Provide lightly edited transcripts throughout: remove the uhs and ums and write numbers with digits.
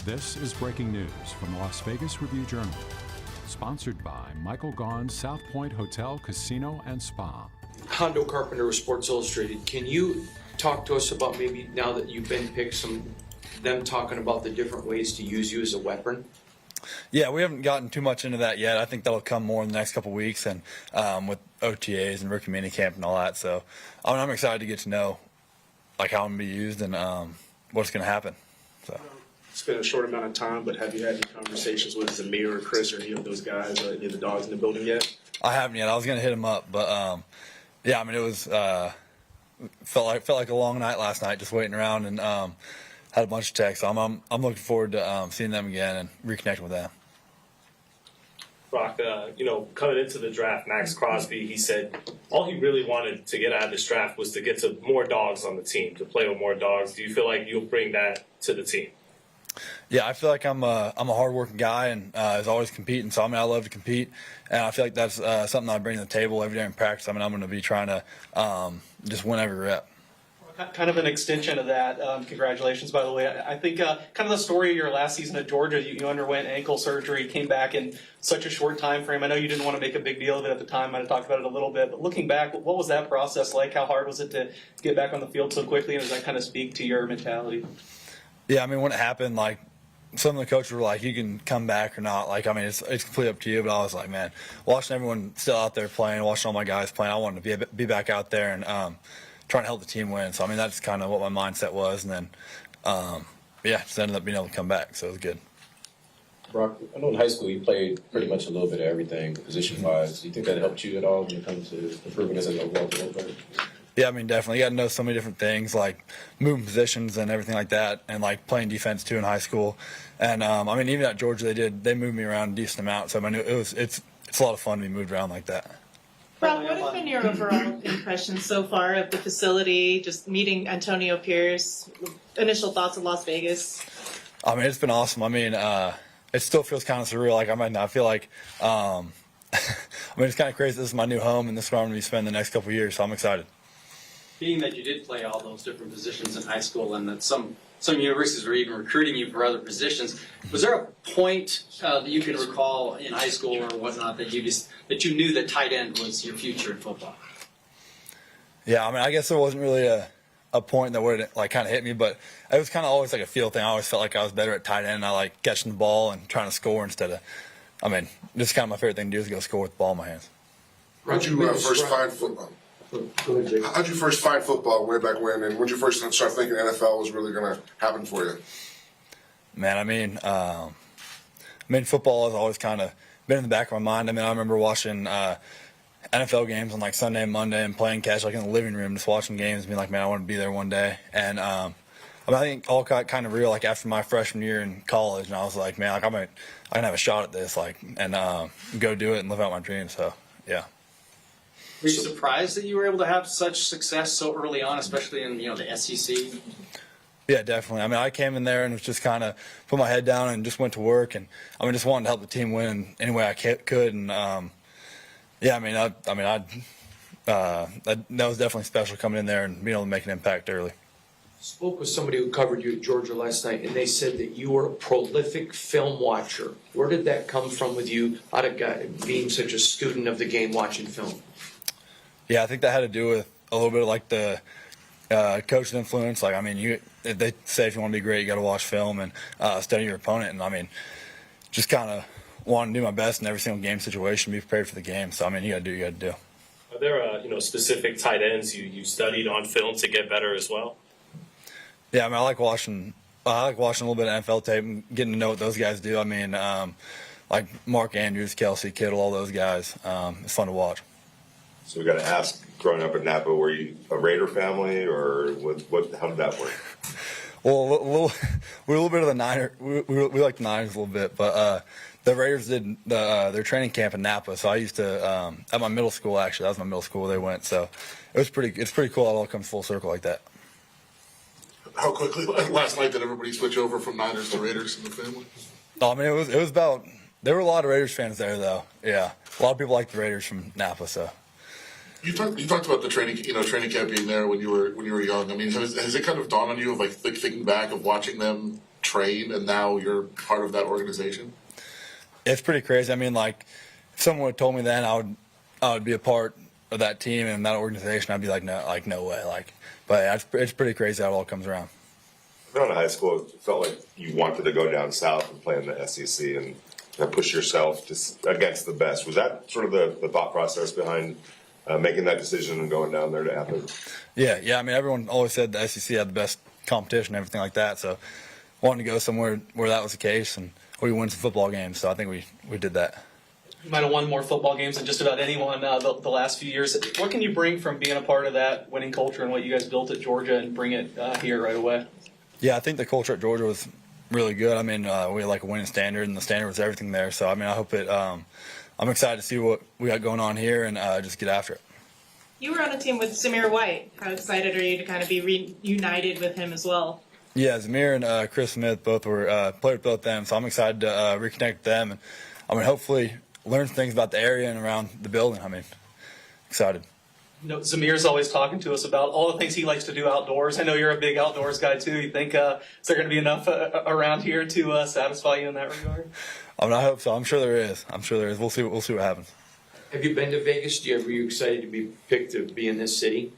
This is breaking news from the Las Vegas Review-Journal, sponsored by Michael Gaughan's South Point Hotel, Casino, and Spa. Hondo Carpenter with Sports Illustrated. Can you talk to us about maybe now that you've been picked, them talking about the different ways to use you as a weapon? Yeah, we haven't gotten too much into that yet. I think that'll come more in the next couple of weeks, and with OTAs and rookie minicamp and all that. So I'm excited to get to know like how I'm going to be used and what's going to happen. So. It's been a short amount of time, but have you had any conversations with Zamir or Chris or any of those guys, any of the dogs in the building yet? I haven't yet. I was going to hit him up, but yeah, I mean, it was felt like a long night last night, just waiting around, and had a bunch of texts. So I'm looking forward to seeing them again and reconnecting with them. Brock, coming into the draft, Max Crosby, he said all he really wanted to get out of this draft was to get to more dogs on the team, to play with more dogs. Do you feel like you'll bring that to the team? Yeah, I feel like I'm a hard-working guy and is always competing. So, I love to compete, and I feel like that's something I bring to the table every day in practice. I'm going to be trying to just win every rep. Kind of an extension of that. Congratulations, by the way. I think kind of the story of your last season at Georgia, you underwent ankle surgery, came back in such a short time frame. I know you didn't want to make a big deal of it at the time. I talked about it a little bit. But looking back, what was that process like? How hard was it to get back on the field so quickly? And does that kind of speak to your mentality? Yeah, when it happened, like, some of the coaches were like, you can come back or not. Like, it's completely up to you. But I was like, man, watching everyone still out there playing, watching all my guys playing, I wanted to be back out there and trying to help the team win. So, that's kind of what my mindset was. And then, just ended up being able to come back. So it was good. Brock, I know in high school you played pretty much a little bit of everything position-wise. Do you think that helped you at all when it comes to improving as an overall player? Yeah, definitely. You got to know so many different things, like moving positions and everything like that, and like playing defense too in high school. And even at Georgia, they moved me around a decent amount. So it's a lot of fun to be moved around like that. Brock, what have been your overall impressions so far of the facility? Just meeting Antonio Pierce, initial thoughts of Las Vegas. It's been awesome. It still feels kind of surreal. Like I feel like, it's kind of crazy. This is my new home, and this is where I'm going to be spending the next couple of years. So I'm excited. Being that you did play all those different positions in high school, and that some universities were even recruiting you for other positions, was there a point that you can recall in high school or whatnot that you knew that tight end was your future in football? Yeah, I guess there wasn't really a point that would like kind of hit me, but it was kind of always like a feel thing. I always felt like I was better at tight end. I like catching the ball and trying to score instead of. This is kind of my favorite thing to do is go score with the ball in my hands. How'd you first find football? How'd you first find football way back when, and when did you first start thinking NFL was really going to happen for you? Man, football has always kind of been in the back of my mind. I remember watching NFL games on like Sunday and Monday and playing catch like in the living room, just watching games, being like, man, I want to be there one day. And I think all got kind of real like after my freshman year in college, and I was like, man, like I can have a shot at this, like, and go do it and live out my dreams. So yeah. Were you surprised that you were able to have such success so early on, especially in the SEC? Yeah, definitely. I came in there and was just kind of put my head down and just went to work, and just wanted to help the team win any way I could. And that was definitely special coming in there and being able to make an impact early. Spoke with somebody who covered you at Georgia last night, and they said that you were a prolific film watcher. Where did that come from with you, out of being such a student of the game, watching film? Yeah, I think that had to do with a little bit of like the coach's influence. Like, they say if you want to be great, you got to watch film and study your opponent. And just kind of want to do my best in every single game situation, be prepared for the game. So you got to do what you got to do. Are there specific tight ends you studied on film to get better as well? Yeah, I like watching a little bit of NFL tape and getting to know what those guys do. Like Mark Andrews, Kelsey, Kittle, all those guys. It's fun to watch. So we got to ask, growing up in Napa, were you a Raider family, or how did that work? Well, we're a little bit of the Niner. We like the Niners a little bit, but the Raiders did their training camp in Napa. So I used to at my middle school. Actually, that was my middle school where they went. So it's pretty cool how it all comes full circle like that. How quickly last night did everybody switch over from Niners to Raiders in the family? It was about. There were a lot of Raiders fans there, though. Yeah, a lot of people like the Raiders from Napa. So. You talked about the training camp being there when you were young. Has it kind of dawned on you of like thinking back of watching them train and now you're part of that organization? It's pretty crazy. I mean, like, if someone would have told me then I would be a part of that team and that organization, I'd be like, no way. Like, but yeah, it's pretty crazy how it all comes around. Around high school, it felt like you wanted to go down south and play in the SEC and push yourself against the best. Was that sort of the thought process behind making that decision and going down there to Athens? Yeah. I mean, everyone always said the SEC had the best competition and everything like that. So wanting to go somewhere where that was the case and we win some football games. So I think we did that. You might have won more football games than just about anyone the last few years. What can you bring from being a part of that winning culture and what you guys built at Georgia and bring it here right away? Yeah, I think the culture at Georgia was really good. I mean, we had like a winning standard, and the standard was everything there. So, I mean, I hope I'm excited to see what we got going on here and just get after it. You were on a team with Zamir White. How excited are you to kind of be reunited with him as well? Yeah, Zamir and Chris Smith both were played with both them, so I'm excited to reconnect with them and I mean, hopefully learn some things about the area and around the building. I mean, excited. You know, Zamir's always talking to us about all the things he likes to do outdoors. I know you're a big outdoors guy too. You think is there going to be enough around here to satisfy you in that regard? I mean, I hope so. I'm sure there is. We'll see what happens. Have you been to Vegas? Were you excited to be picked to be in this city?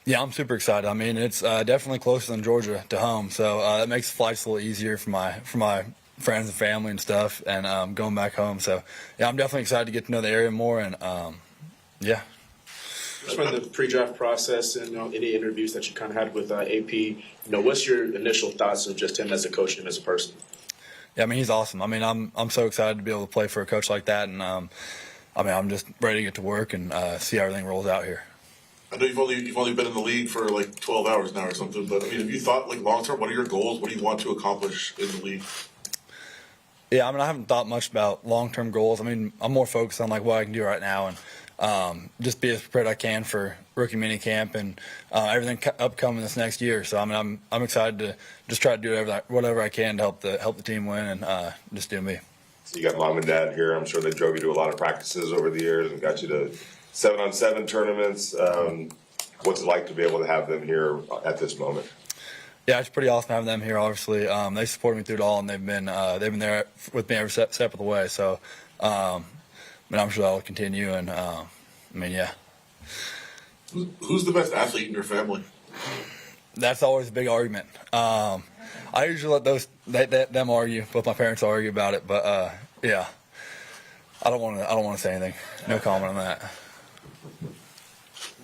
Yeah, I'm super excited. I mean, it's definitely closer than Georgia to home, so that makes flights a little easier for my friends and family and stuff, and going back home. So yeah, I'm definitely excited to get to know the area more, and yeah. Just from the pre-draft process and any interviews that you kind of had with AP, what's your initial thoughts of just him as a coach and as a person? Yeah, I mean, he's awesome. I mean, I'm so excited to be able to play for a coach like that, and I mean, I'm just ready to get to work and see how everything rolls out here. I know you've only been in the league for like 12 hours now or something, but I mean, have you thought like long term? What are your goals? What do you want to accomplish in the league? Yeah, I mean, I haven't thought much about long-term goals. I mean, I'm more focused on like what I can do right now and just be as prepared as I can for rookie minicamp and everything upcoming this next year. So I mean, I'm excited to just try to do whatever I can to help the team win and just do me. So you got mom and dad here. I'm sure they drove you to a lot of practices over the years and got you to 7-on-7 tournaments. What's it like to be able to have them here at this moment? Yeah, it's pretty awesome having them here. Obviously, they supported me through it all, and they've been there with me every step of the way. So, I mean, I'm sure that'll continue. And I mean, yeah. Who's the best athlete in your family? That's always a big argument. I usually let them argue. Both my parents argue about it, but yeah, I don't want to say anything. No comment on that.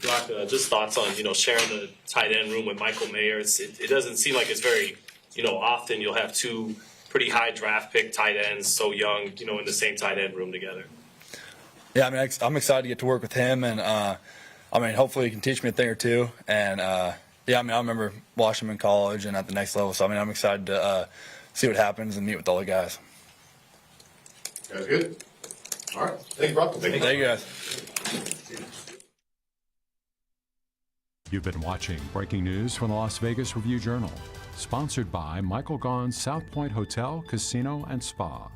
Brock, just thoughts on sharing the tight end room with Michael Mayer. It doesn't seem like it's very often you'll have two pretty high draft pick tight ends so young in the same tight end room together. Yeah, I mean, I'm excited to get to work with him, and I mean, hopefully he can teach me a thing or two. And yeah, I mean, I remember watching him in college and at the next level. So I mean, I'm excited to see what happens and meet with all the guys. Guys, good. All right. Thank you, Brock. Thank you, guys. You've been watching breaking news from the Las Vegas Review-Journal, sponsored by Michael Gaughan's South Point Hotel, Casino, and Spa.